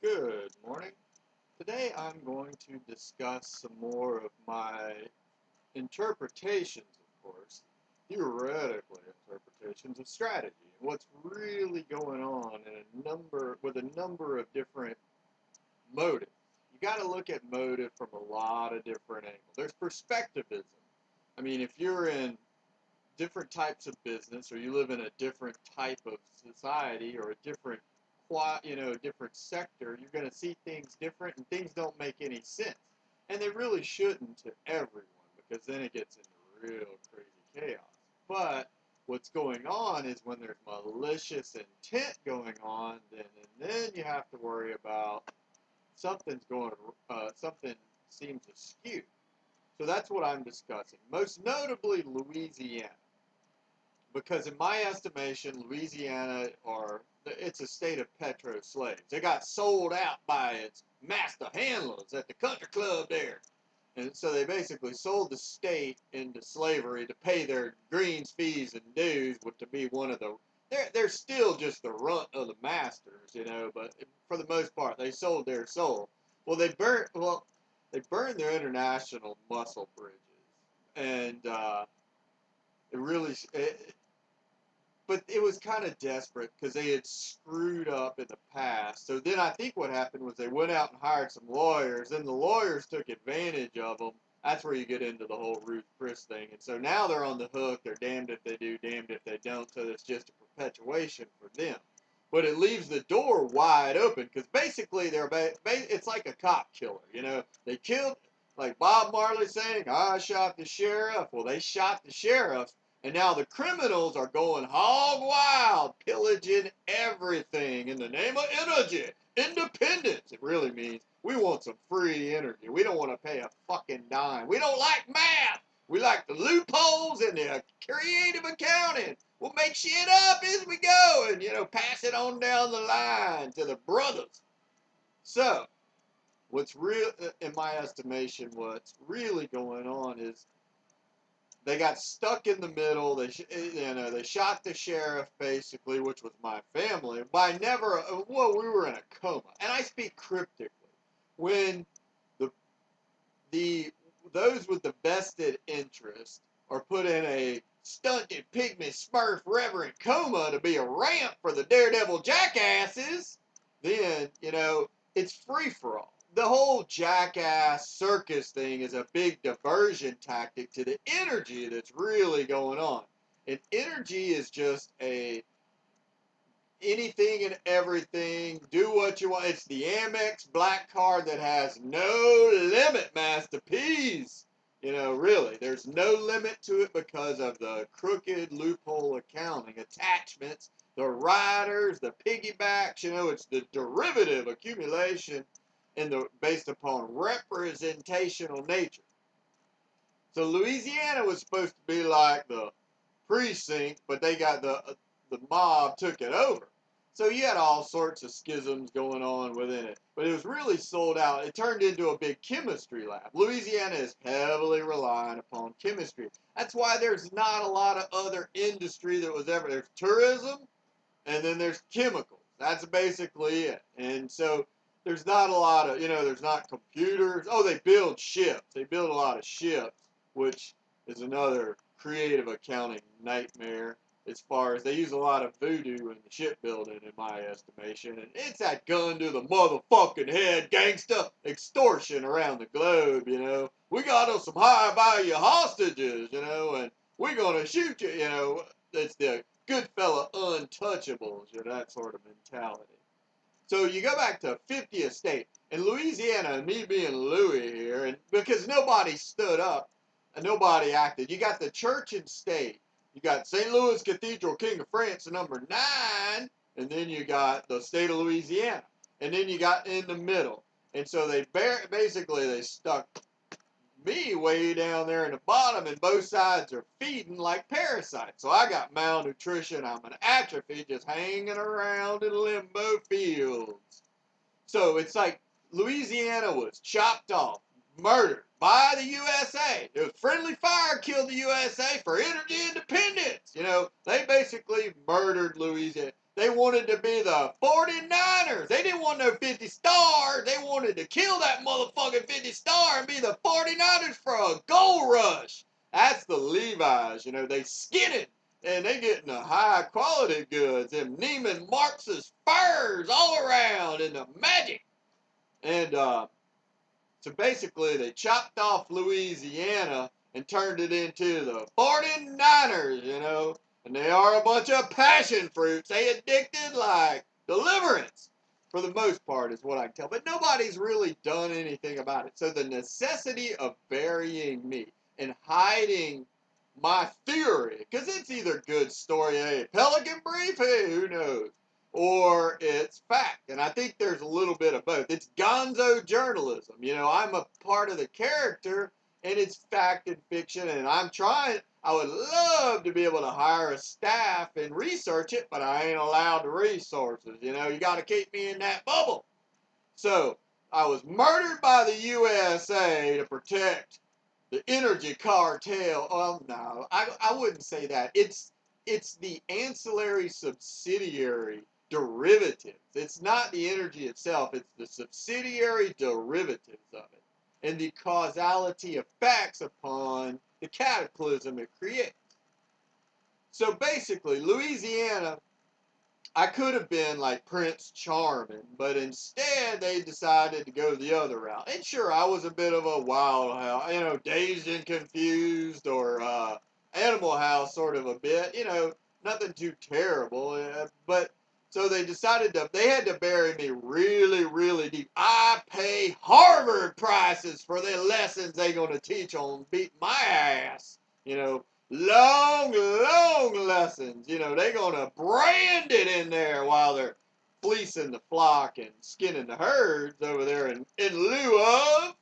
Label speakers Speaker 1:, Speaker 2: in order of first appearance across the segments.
Speaker 1: Good morning. Today I'm going to discuss some more of my interpretations, of course, theoretically interpretations of strategy and what's really going on in a number of different motives. You got to look at motive from a lot of different angles. There's perspectivism. I mean, if you're in different types of business or you live in a different type of society or a different sector, you're going to see things different and things don't make any sense. And they really shouldn't to everyone because then it gets into real crazy chaos. But what's going on is when there's malicious intent going on, then you have to worry about something seems askew. So that's what I'm discussing. Most notably Louisiana because in my estimation, Louisiana it's a state of petro slaves. They got sold out by its master handlers at the country club there. And so they basically sold the state into slavery to pay their greens, fees, and dues, to be one of the. They're still just the runt of the masters, but for the most part, they sold their soul. They burned their international muscle bridges, and it really but it was kind of desperate because they had screwed up in the past. So then I think what happened was they went out and hired some lawyers, and the lawyers took advantage of them. That's where you get into the whole Ruth Chris thing. And so now they're on the hook. They're damned if they do, damned if they don't. So it's just a perpetuation for them. But it leaves the door wide open because basically it's like a cop killer. They killed, like Bob Marley saying, I shot the sheriff. Well, they shot the sheriff. And now the criminals are going hog wild, pillaging everything in the name of energy, independence. It really means we want some free energy. We don't want to pay a fucking dime. We don't like math. We like the loopholes and the creative accounting. We'll make shit up as we go and, pass it on down the line to the brothers. So, what's real, in my estimation, what's really going on is they got stuck in the middle. They shot the sheriff basically, which was my family. By never, well, we were in a coma, and I speak cryptically. When the the those with the vested interest are put in a stunted pygmy smurf reverent coma to be a ramp for the daredevil jackasses, then it's free for all. The whole jackass circus thing is a big diversion tactic to the energy that's really going on. And energy is just anything and everything, do what you want. It's the Amex black card that has no limit, Master P's. Really, there's no limit to it because of the crooked loophole accounting attachments, the riders, the piggybacks. It's the derivative accumulation and based upon representational nature. So Louisiana was supposed to be like the precinct, but they got the mob took it over. So you had all sorts of schisms going on within it. But it was really sold out. It turned into a big chemistry lab. Louisiana is heavily relying upon chemistry. That's why there's not a lot of other industry that was ever. There's tourism, and then there's chemicals. That's basically it. And so there's not a lot of, there's not computers. Oh, they build ships. They build a lot of ships, which is another creative accounting nightmare as far as they use a lot of voodoo in the shipbuilding, in my estimation. And it's that gun to the motherfucking head, gangsta extortion around the globe. We got us some high value hostages, and we're going to shoot you. It's the good fella untouchables, that sort of mentality. So you go back to 50th state, and Louisiana, and me being Louis here, and because nobody stood up and nobody acted. You got the church and state. You got St. Louis Cathedral, King of France, number 9, and then you got the state of Louisiana, and then you got in the middle. And so they stuck me way down there in the bottom, and both sides are feeding like parasites. So I got malnutrition. I'm an atrophy just hanging around in limbo fields. So it's like Louisiana was chopped off, murdered by the USA. It was friendly fire killed the USA for energy independence. They basically murdered Louisiana. They wanted to be the 49ers. They didn't want no 50 stars. They wanted to kill that motherfucking 50 star and be the 49ers for a gold rush. That's the Levi's, you know, they skinning and they getting the high quality goods. Them Neiman Marcus furs all around and the magic. And so basically they chopped off Louisiana and turned it into the 49ers, you know. And they are a bunch of passion fruits. They addicted like deliverance, for the most part, is what I can tell. But nobody's really done anything about it. So the necessity of burying me and hiding my theory, because it's either good story, hey, Pelican Brief, hey, who knows, or it's fact. And I think there's a little bit of both. It's gonzo journalism. You know, I'm a part of the character, and it's fact and fiction, and I'm trying. I would love to be able to hire a staff and research it, but I ain't allowed the resources. You know, you got to keep me in that bubble. So I was murdered by the USA to protect the energy cartel. Oh, no, I wouldn't say that. It's the ancillary subsidiary derivatives. It's not the energy itself. It's the subsidiary derivatives of it and the causality effects upon the cataclysm it creates. So basically, Louisiana, I could have been like Prince Charming, but instead they decided to go the other route. And sure, I was a bit of a wild house, you know, dazed and confused, or Animal House sort of a bit, you know, nothing too terrible. But so they decided they had to bury me really, really deep. I pay Harvard prices for the lessons they gonna teach on beating my ass, you know. Long, long lessons. You know, they're going to brand it in there while they're fleecing the flock and skinning the herds over there in lieu of.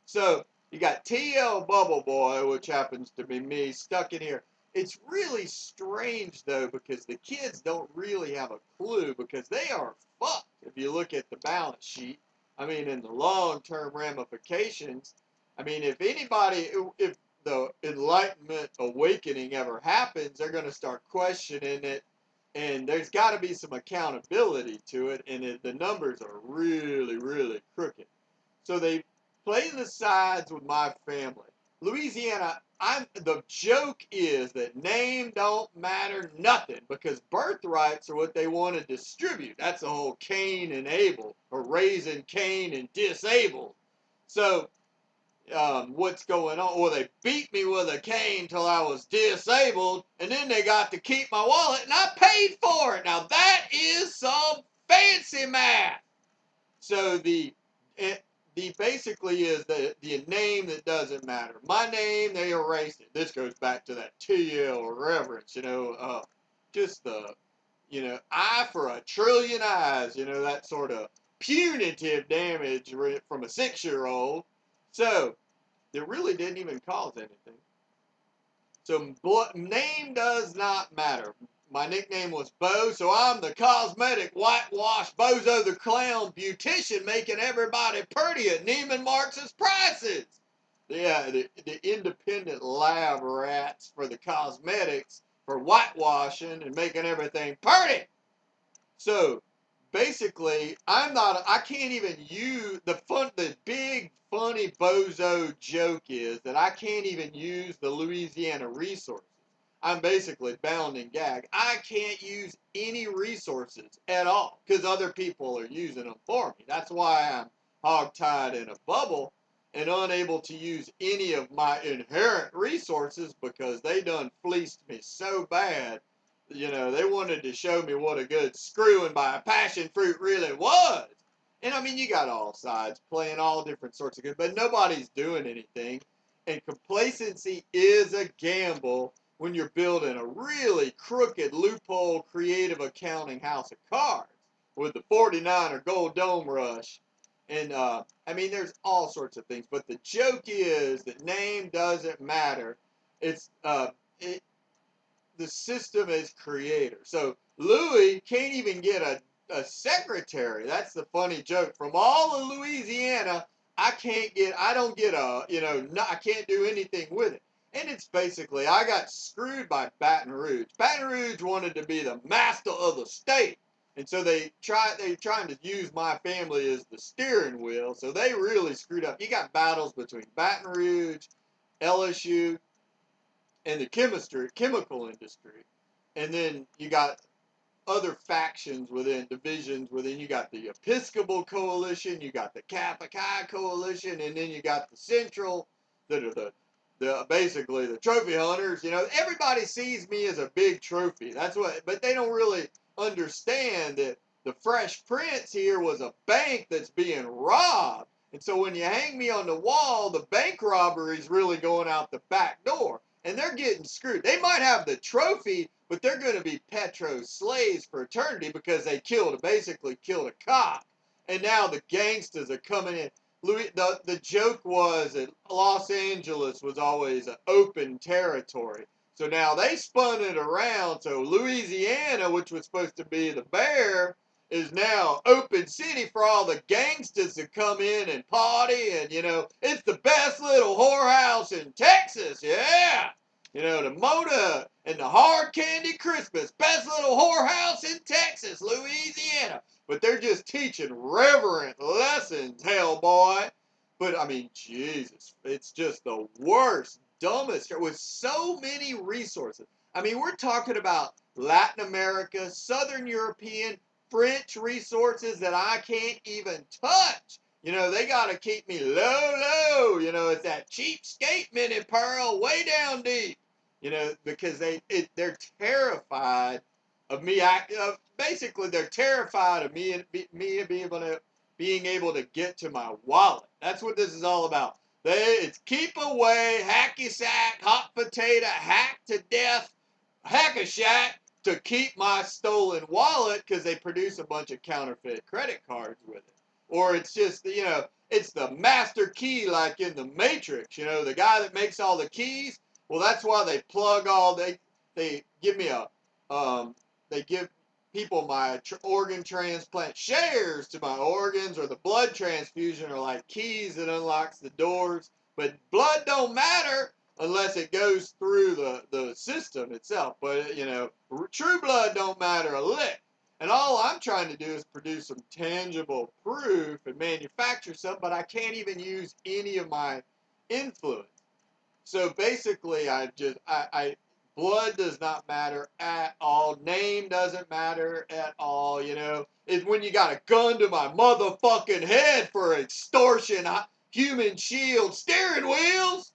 Speaker 1: So you got TL Bubble Boy, which happens to be me, stuck in here. It's really strange, though, because the kids don't really have a clue because they are fucked if you look at the balance sheet. I mean, in the long-term ramifications. I mean, if the Enlightenment awakening ever happens, they're going to start questioning it, and there's got to be some accountability to it, and the numbers are really, really crooked. So they play the sides with my family. Louisiana, the joke is that name don't matter nothing because birthrights are what they want to distribute. That's the whole Cain and Abel, or raising Cain and disabled. So what's going on? Or they beat me with a cane till I was disabled, and then they got to keep my wallet, and I paid for it. Now that is some fancy math. So the basically is the name that doesn't matter. My name, they erased it. This goes back to that TL reverence, you know, just the, you know, eye for a trillion eyes, you know, that sort of punitive damage from a 6-year-old. So it really didn't even cause anything. So name does not matter. My nickname was Bo, so I'm the cosmetic whitewash bozo the clown beautician making everybody pretty at Neiman Marcus prices. Yeah, the independent lab rats for the cosmetics for whitewashing and making everything pretty. So basically, I can't even use the big funny bozo joke is that I can't even use the Louisiana resources. I'm basically bound and gagged. I can't use any resources at all because other people are using them for me. That's why I'm hogtied in a bubble and unable to use any of my inherent resources because they done fleeced me so bad. You know, they wanted to show me what a good screwing by a passion fruit really was. And I mean, you got all sides playing all different sorts of good, but nobody's doing anything. And complacency is a gamble when you're building a really crooked loophole creative accounting house of cards with the 49er gold dome rush. And I mean, there's all sorts of things, but the joke is that name doesn't matter. It's the system is creator. So Louis can't even get a secretary. That's the funny joke. From all of Louisiana, I don't get I can't do anything with it. And it's basically, I got screwed by Baton Rouge. Baton Rouge wanted to be the master of the state. And so they're trying to use my family as the steering wheel. So they really screwed up. You got battles between Baton Rouge, LSU, and the chemical industry. And then you got other factions within, divisions within. You got the Episcopal Coalition, you got the Kappa Chi Coalition, and then you got the Central, that are the basically the trophy hunters. You know, everybody sees me as a big trophy. That's what, but they don't really understand that the Fresh Prince here was a bank that's being robbed. And so when you hang me on the wall, the bank robbery's really going out the back door. And they're getting screwed. They might have the trophy, but they're going to be petro slaves for eternity because they basically killed a cop. And now the gangstas are coming in. The joke was that Los Angeles was always an open territory. So now they spun it around. So Louisiana, which was supposed to be the bear, is now open city for all the gangstas to come in and party. And, you know, it's the best little whorehouse in Texas. Yeah. You know, the Moda and the hard candy Christmas. Best little whorehouse in Texas, Louisiana. But they're just teaching reverent lessons, hell boy. But, I mean, Jesus, it's just the worst, dumbest, with so many resources. I mean, we're talking about Latin America, Southern European, French resources that I can't even touch. You know, they got to keep me low. You know, it's that cheapskate mini pearl way down deep. You know, because they're terrified of me. Basically, they're terrified of me being able to get to my wallet. That's what this is all about. It's keep away, hacky sack, hot potato, hack to death, hack a shack to keep my stolen wallet because they produce a bunch of counterfeit credit cards with it. Or it's just, you know, it's the master key like in the Matrix. You know, the guy that makes all the keys. Well, that's why they plug all, they give me they give people my organ transplant shares to my organs, or the blood transfusion are like keys that unlocks the doors. But blood don't matter unless it goes through the system itself. But, you know, true blood don't matter a lick. And all I'm trying to do is produce some tangible proof and manufacture something, but I can't even use any of my influence. So basically, blood does not matter at all. Name doesn't matter at all. You know, it's when you got a gun to my motherfucking head for extortion, human shield steering wheels.